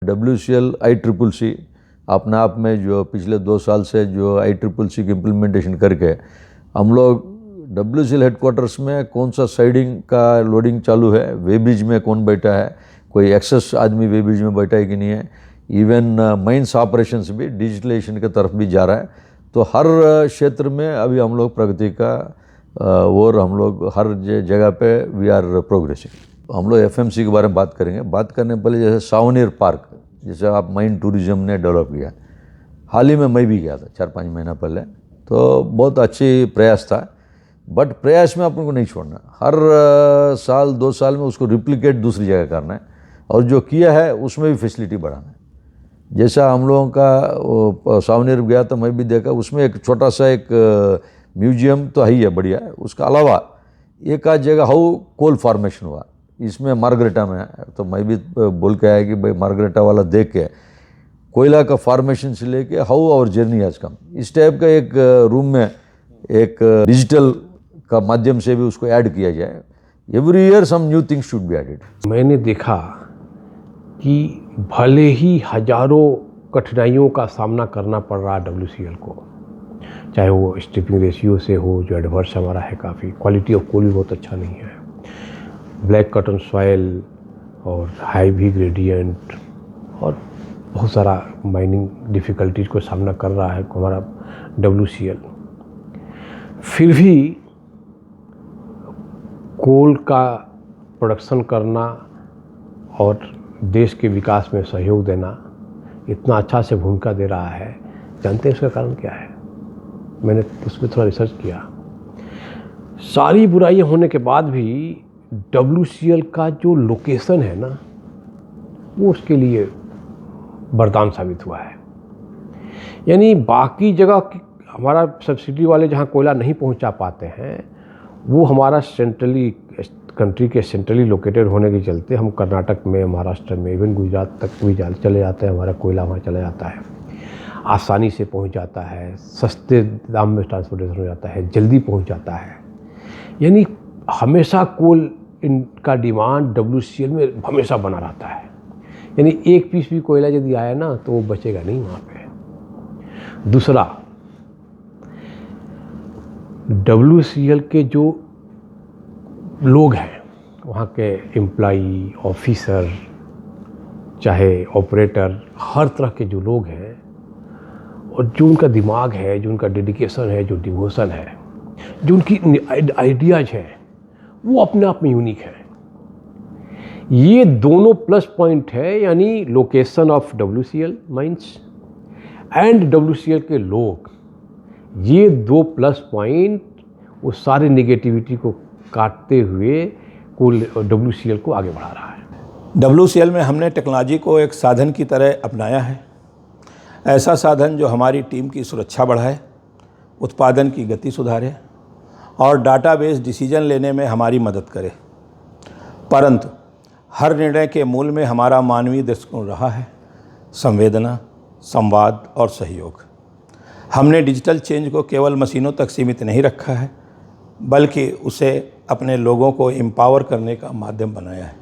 WCL ICCC अपने आप में जो पिछले 2 साल से जो ICCC की इम्प्लीमेंटेशन करके हम लोग WCL हेडक्वार्टर्स में कौन सा साइडिंग का लोडिंग चालू है, वे ब्रिज में कौन बैठा है, कोई एक्सेस आदमी वे ब्रिज में बैठा है कि नहीं है, इवन माइंस ऑपरेशंस भी डिजिटलाइजेशन की तरफ भी जा रहा है। तो हर क्षेत्र में अभी हम लोग प्रगति का और हम लोग हर जगह पे वी आर प्रोग्रेसिंग। हम लोग FMC के बारे में बात करेंगे। बात करने पहले जैसे सावनेर पार्क, जैसे आप माइन टूरिज्म ने डेवलप किया, हाल ही में मैं भी गया था 4-5 महीना पहले, तो बहुत अच्छी प्रयास था। बट प्रयास में अपन को नहीं छोड़ना, हर साल 2 साल में उसको रिप्लिकेट दूसरी जगह करना है, और जो किया है उसमें भी फैसिलिटी बढ़ाना है। जैसा हम लोगों का सावनेर गया तो मैं भी देखा, उसमें एक छोटा सा एक म्यूजियम तो है ही है, बढ़िया है। उसका अलावा एक आध जगह हाउ कोल फॉर्मेशन हुआ, इसमें मार्गरेटा में है, तो मैं भी बोल के आया कि भाई मार्गरेटा वाला देख के कोयला का फॉर्मेशन से लेके how our journey has come, इस टाइप का एक रूम में एक डिजिटल का माध्यम से भी उसको ऐड किया जाए। Every year some new things should be added. मैंने देखा कि भले ही हजारों कठिनाइयों का सामना करना पड़ रहा है WCL को, चाहे वो स्ट्रिपिंग रेशियो से हो, जो एडवर्स हमारा है, काफ़ी क्वालिटी ऑफ कोल भी बहुत अच्छा नहीं है, ब्लैक कॉटन सॉइल और हाई भी ग्रेडियंट और बहुत सारा माइनिंग डिफ़िकल्टीज को सामना कर रहा है हमारा WCL। फिर भी कोल का प्रोडक्शन करना और देश के विकास में सहयोग देना इतना अच्छा से भूमिका दे रहा है। जानते हैं इसका कारण क्या है? मैंने उसमें थोड़ा रिसर्च किया। सारी बुराइयां होने के बाद भी WCL का जो लोकेशन है ना, वो उसके लिए वरदान साबित हुआ है। यानी बाकी जगह हमारा सब्सिडी वाले जहाँ कोयला नहीं पहुँचा पाते हैं, वो हमारा सेंट्रली कंट्री के सेंट्रली लोकेटेड होने के चलते हम कर्नाटक में, महाराष्ट्र में, इवन गुजरात तक भी चले जाते हैं, हमारा कोयला वहाँ चला जाता है, आसानी से पहुँच जाता है, सस्ते दाम में ट्रांसपोर्टेशन हो जाता है, जल्दी पहुँच जाता है। यानी हमेशा कोल इनका डिमांड WCL में हमेशा बना रहता है। यानी एक पीस भी कोयला यदि आया ना तो वो बचेगा नहीं वहाँ पे। दूसरा, WCL के जो लोग हैं, वहाँ के एम्प्लॉई, ऑफिसर, चाहे ऑपरेटर, हर तरह के जो लोग हैं, और जो उनका दिमाग है, जो उनका डेडिकेशन है, जो डिवोशन है, जो उनकी आइडियाज हैं, वो अपने आप में यूनिक है। ये दोनों प्लस पॉइंट है, यानी location of WCL mines and WCL के लोग, ये 2 प्लस पॉइंट वो सारी नेगेटिविटी को काटते हुए कुल WCL को आगे बढ़ा रहा है। WCL में हमने टेक्नोलॉजी को एक साधन की तरह अपनाया है, ऐसा साधन जो हमारी टीम की सुरक्षा बढ़ाए, उत्पादन की गति सुधारे और डाटाबेस डिसीजन लेने में हमारी मदद करे। परंतु हर निर्णय के मूल में हमारा मानवीय दृष्टिकोण रहा है, संवेदना, संवाद और सहयोग। हमने डिजिटल चेंज को केवल मशीनों तक सीमित नहीं रखा है, बल्कि उसे अपने लोगों को एम्पावर करने का माध्यम बनाया है।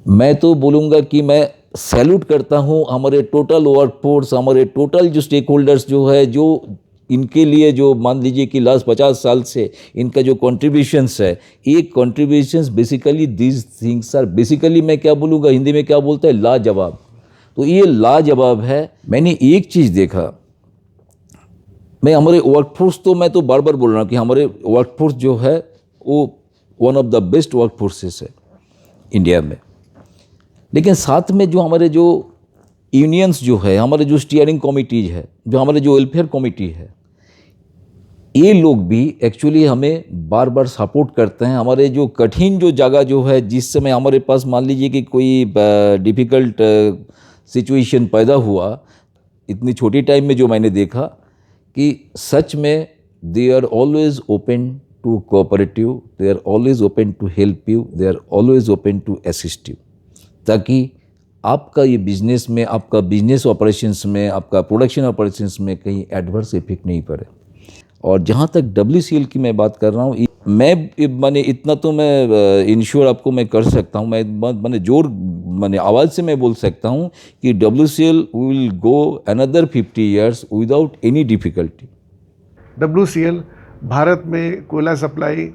मैं तो बोलूँगा कि मैं सैल्यूट करता हूँ हमारे टोटल वर्कफोर्स, हमारे टोटल जो स्टेक होल्डर्स जो है, जो इनके लिए जो मान लीजिए कि लास्ट 50 साल से इनका जो कॉन्ट्रीब्यूशंस है, एक contributions basically these things are basically, मैं क्या बोलूँगा, हिंदी में क्या बोलते हैं, लाजवाब। तो ये लाजवाब है। मैंने एक चीज़ देखा, मैं हमारे वर्कफोर्स, तो मैं तो बार बार बोल रहा हूँ कि हमारे वर्कफोर्स जो है वो वन ऑफ द बेस्ट वर्कफोर्सेस है इंडिया में। लेकिन साथ में जो हमारे जो यूनियंस जो है, हमारे जो स्टीयरिंग कमिटीज है, जो हमारे जो वेलफेयर कमिटी है, ये लोग भी एक्चुअली हमें बार बार सपोर्ट करते हैं। हमारे जो कठिन जो जगह जो है, जिस समय हमारे पास मान लीजिए कि कोई डिफ़िकल्ट सिचुएशन पैदा हुआ, इतनी छोटी टाइम में जो मैंने देखा कि सच में they are always open to cooperate you, they are always open to help you, they are always open to assist you, ताकि आपका ये बिजनेस में, आपका बिजनेस ऑपरेशंस में, आपका प्रोडक्शन ऑपरेशंस में कहीं एडवर्स इफेक्ट नहीं पड़े। और जहाँ तक WCL की मैं बात कर रहा हूँ, मैंने इतना तो मैं इंश्योर आपको मैं कर सकता हूँ, मैंने आवाज़ से मैं बोल सकता हूँ कि WCL will go another 50 years without any difficulty. WCL Bharat में कोयला सप्लाई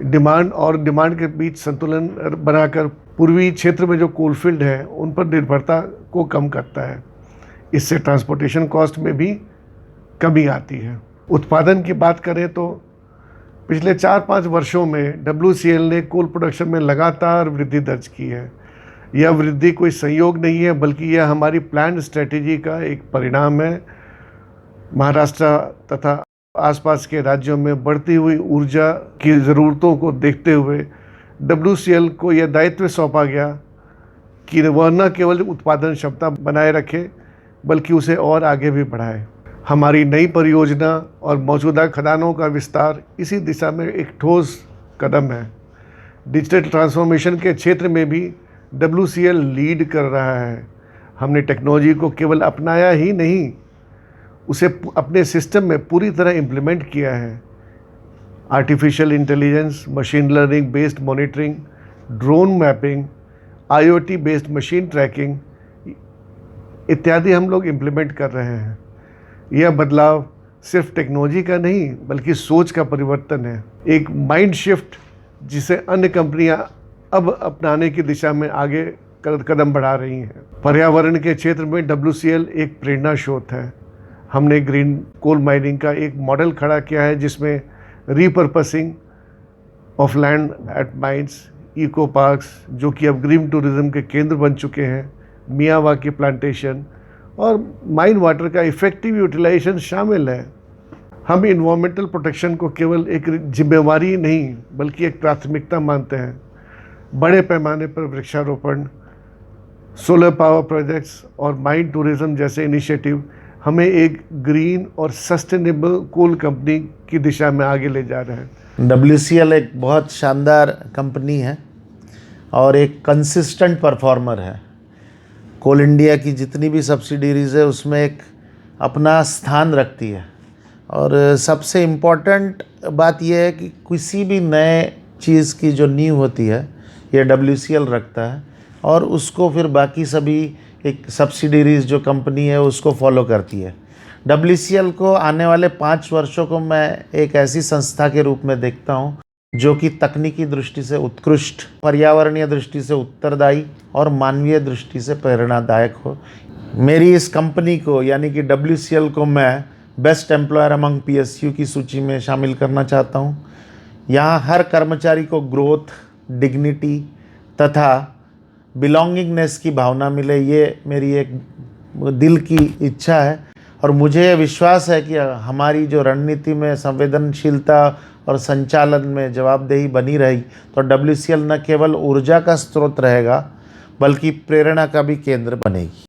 डिमांड के बीच संतुलन बनाकर पूर्वी क्षेत्र में जो कोलफील्ड है उन पर निर्भरता को कम करता है। इससे ट्रांसपोर्टेशन कॉस्ट में भी कमी आती है। उत्पादन की बात करें तो पिछले 4-5 वर्षों में WCL ने कोल प्रोडक्शन में लगातार वृद्धि दर्ज की है। यह वृद्धि कोई संयोग नहीं है, बल्कि यह हमारी प्लान स्ट्रेटेजी का एक परिणाम है। महाराष्ट्र तथा आसपास के राज्यों में बढ़ती हुई ऊर्जा की ज़रूरतों को देखते हुए WCL को यह दायित्व सौंपा गया कि वह न केवल उत्पादन क्षमता बनाए रखे, बल्कि उसे और आगे भी बढ़ाए। हमारी नई परियोजना और मौजूदा खदानों का विस्तार इसी दिशा में एक ठोस कदम है। डिजिटल ट्रांसफॉर्मेशन के क्षेत्र में भी WCL लीड कर रहा है। हमने टेक्नोलॉजी को केवल अपनाया ही नहीं, उसे अपने सिस्टम में पूरी तरह इम्प्लीमेंट किया है। Artificial intelligence, machine learning based monitoring, drone mapping, IoT based machine tracking इत्यादि हम लोग इम्प्लीमेंट कर रहे हैं। यह बदलाव सिर्फ टेक्नोलॉजी का नहीं, बल्कि सोच का परिवर्तन है, एक माइंड शिफ्ट जिसे अन्य कंपनियां अब अपनाने की दिशा में आगे कदम बढ़ा रही हैं। पर्यावरण के क्षेत्र में WCL एक प्रेरणा स्रोत है। हमने ग्रीन कोल माइनिंग का एक मॉडल खड़ा किया है, जिसमें repurposing of land at mines, eco parks जो कि अब ग्रीन टूरिज्म के केंद्र बन चुके हैं, मियावाकी प्लांटेशन और माइन वाटर का इफ़ेक्टिव यूटिलाइजेशन शामिल है। हम इन्वायरमेंटल प्रोटेक्शन को केवल एक जिम्मेवारी नहीं, बल्कि एक प्राथमिकता मानते हैं। बड़े पैमाने पर वृक्षारोपण, सोलर पावर प्रोजेक्ट्स और माइन टूरिज्म जैसे इनिशिएटिव हमें एक ग्रीन और सस्टेनेबल कोल कंपनी की दिशा में आगे ले जा रहे हैं। WCL एक बहुत शानदार कंपनी है और एक कंसिस्टेंट परफॉर्मर है। कोल इंडिया की जितनी भी सब्सिडीरीज़ है उसमें एक अपना स्थान रखती है। और सबसे इम्पॉर्टेंट बात यह है कि किसी भी नए चीज़ की जो नींव होती है ये WCL रखता है, और उसको फिर बाकी सभी एक सब्सिडीरीज़ जो कंपनी है उसको फॉलो करती है। WCL को आने वाले 5 वर्षों को मैं एक ऐसी संस्था के रूप में देखता हूँ जो कि तकनीकी दृष्टि से उत्कृष्ट, पर्यावरणीय दृष्टि से उत्तरदायी और मानवीय दृष्टि से प्रेरणादायक हो। मेरी इस कंपनी को यानी कि WCL को मैं बेस्ट एम्प्लॉयर अमंग PSU की सूची में शामिल करना चाहता हूँ। यहाँ हर कर्मचारी को ग्रोथ, डिग्निटी तथा बिलोंगिंगनेस की भावना मिले, ये मेरी एक दिल की इच्छा है। और मुझे विश्वास है कि हमारी जो रणनीति में संवेदनशीलता और संचालन में जवाबदेही बनी रही तो WCL न केवल ऊर्जा का स्रोत रहेगा, बल्कि प्रेरणा का भी केंद्र बनेगी।